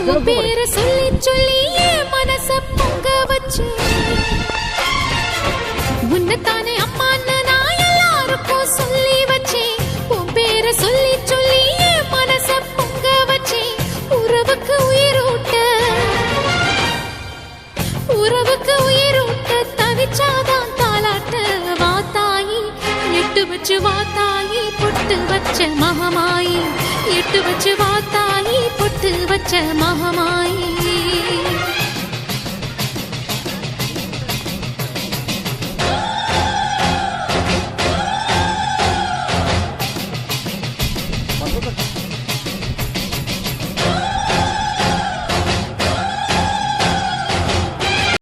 பேரு சொல்லி சொல்லி மனச பொங்க வச்சு உன்னதானே அம்மான்னு நான் எல்லாருக்கும் சொல்லி வச்சேன். உன் பேரை சொல்லி சொல்லி மனச பொங்க வச்சேன். உறவுக்கு உயிரூட்ட தவிச்சாதான் தாலாட்ட. வாத்தாயி எட்டு வச்சு வாத்தாயி பொட்டு வச்ச மகமாயி. எட்டு வச்சு வாத்தாயி பொட்டு வச்ச மகமாயி.